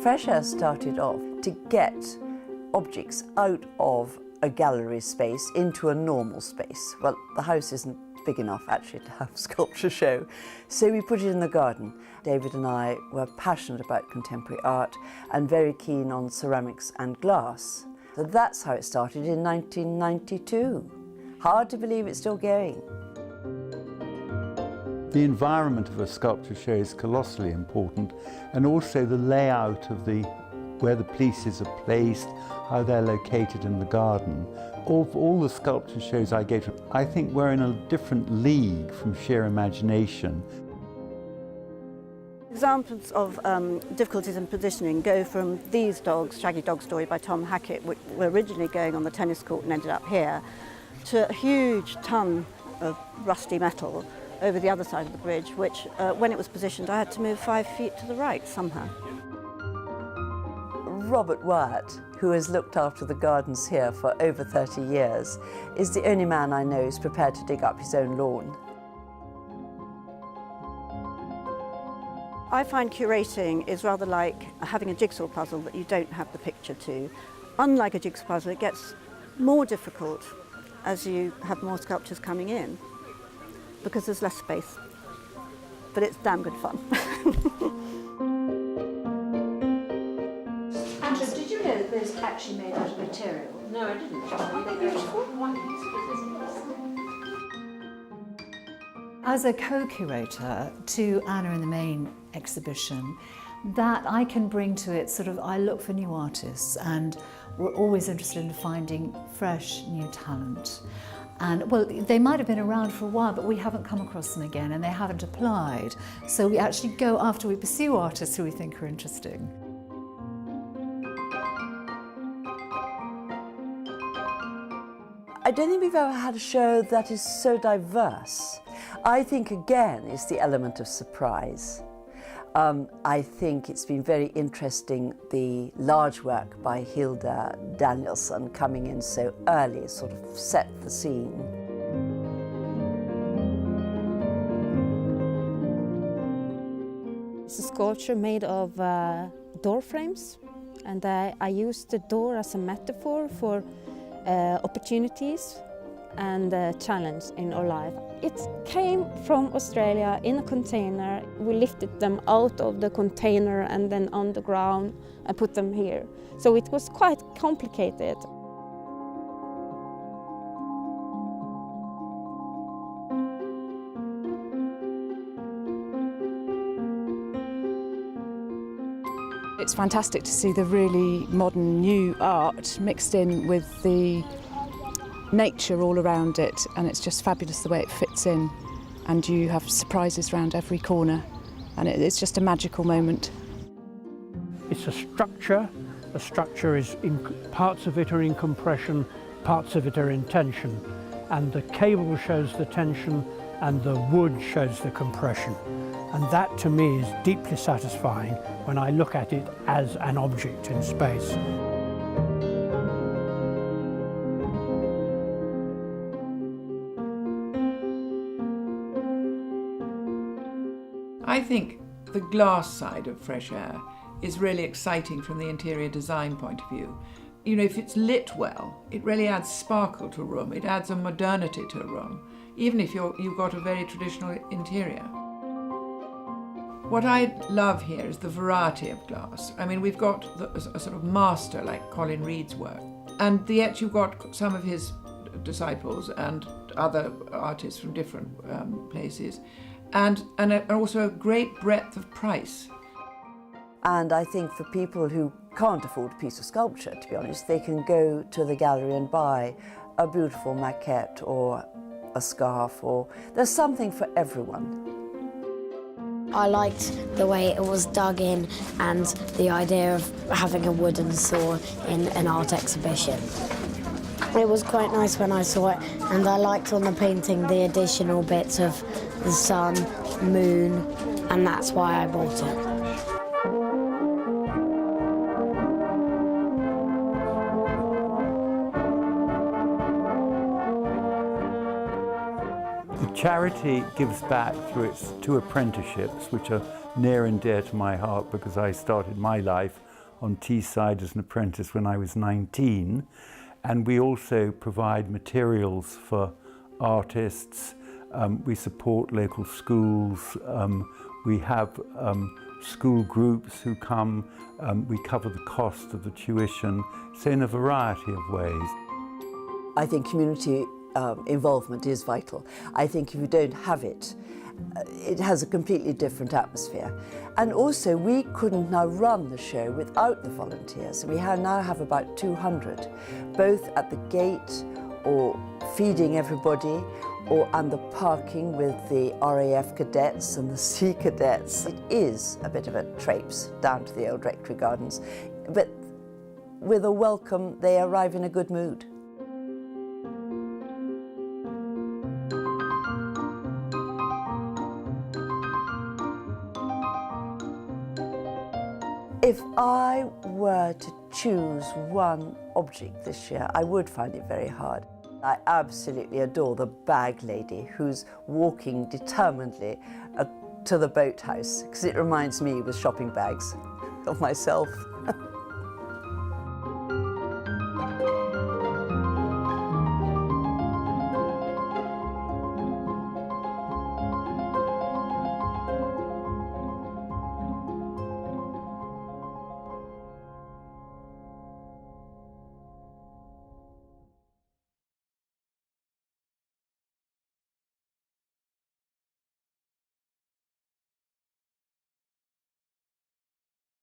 Fresh Air started off to get objects out of a gallery space into a normal space. Well, the house isn't big enough actually to have a sculpture show, so we put it in the garden. David and I were passionate about contemporary art and very keen on ceramics and glass. So that's how it started in 1992. Hard to believe it's still going. The environment of a sculpture show is colossally important, and also the layout of where the pieces are placed, how they're located in the garden. Of all the sculpture shows I go to, I think we're in a different league from sheer imagination. Examples of difficulties in positioning go from these dogs, Shaggy Dog Story by Tom Hackett, which were originally going on the tennis court and ended up here, to a huge ton of rusty metal over the other side of the bridge, which when it was positioned I had to move 5 feet to the right somehow. Robert Wyatt, who has looked after the gardens here for over 30 years, is the only man I know who's prepared to dig up his own lawn. I find curating is rather like having a jigsaw puzzle that you don't have the picture to. Unlike a jigsaw puzzle, it gets more difficult as you have more sculptures coming in, because there's less space. But it's damn good fun. Angela, did you know that those are actually made out of material? No, I didn't. Aren't they beautiful? As a co-curator to Anna in the main exhibition, that I can bring to it sort of, I look for new artists, and we're always interested in finding fresh new talent. And well, they might have been around for a while, but we haven't come across them again and they haven't applied. So we actually go after we pursue artists who we think are interesting. I don't think we've ever had a show that is so diverse. I think, again, it's the element of surprise. I think it's been very interesting, the large work by Hilda Danielsson coming in so early, sort of set the scene. It's a sculpture made of door frames, and I used the door as a metaphor for opportunities and challenge in our life. It came from Australia in a container. We lifted them out of the container and then on the ground and put them here. So it was quite complicated. It's fantastic to see the really modern new art mixed in with the nature all around it, and it's just fabulous the way it fits in, and you have surprises around every corner, and it's just a magical moment. It's a structure. The structure is parts of it are in compression, parts of it are in tension, and the cable shows the tension and the wood shows the compression, and that to me is deeply satisfying when I look at it as an object in space. I think the glass side of Fresh Air is really exciting from the interior design point of view. You know, if it's lit well, it really adds sparkle to a room, it adds a modernity to a room, even if you've got a very traditional interior. What I love here is the variety of glass. I mean, we've got a sort of master like Colin Reed's work, and yet you've got some of his disciples and other artists from different places. And also a great breadth of price. And I think for people who can't afford a piece of sculpture, to be honest, they can go to the gallery and buy a beautiful maquette or a scarf, or there's something for everyone. I liked the way it was dug in and the idea of having a wooden saw in an art exhibition. It was quite nice when I saw it, and I liked on the painting the additional bits of the sun, moon, and that's why I bought it. The charity gives back through its 2 apprenticeships, which are near and dear to my heart because I started my life on Teesside as an apprentice when I was 19. And we also provide materials for artists. We support local schools. We have school groups who come. We cover the cost of the tuition, so in a variety of ways. I think community involvement is vital. I think if you don't have it, it has a completely different atmosphere. And also, we couldn't now run the show without the volunteers. We now have about 200, both at the gate or feeding everybody, and the parking with the RAF cadets and the Sea Cadets. It is a bit of a traipse down to the Old Rectory gardens, but with a welcome, they arrive in a good mood. If I were to choose one object this year, I would find it very hard. I absolutely adore the bag lady who's walking determinedly to the boathouse, because it reminds me with shopping bags of myself.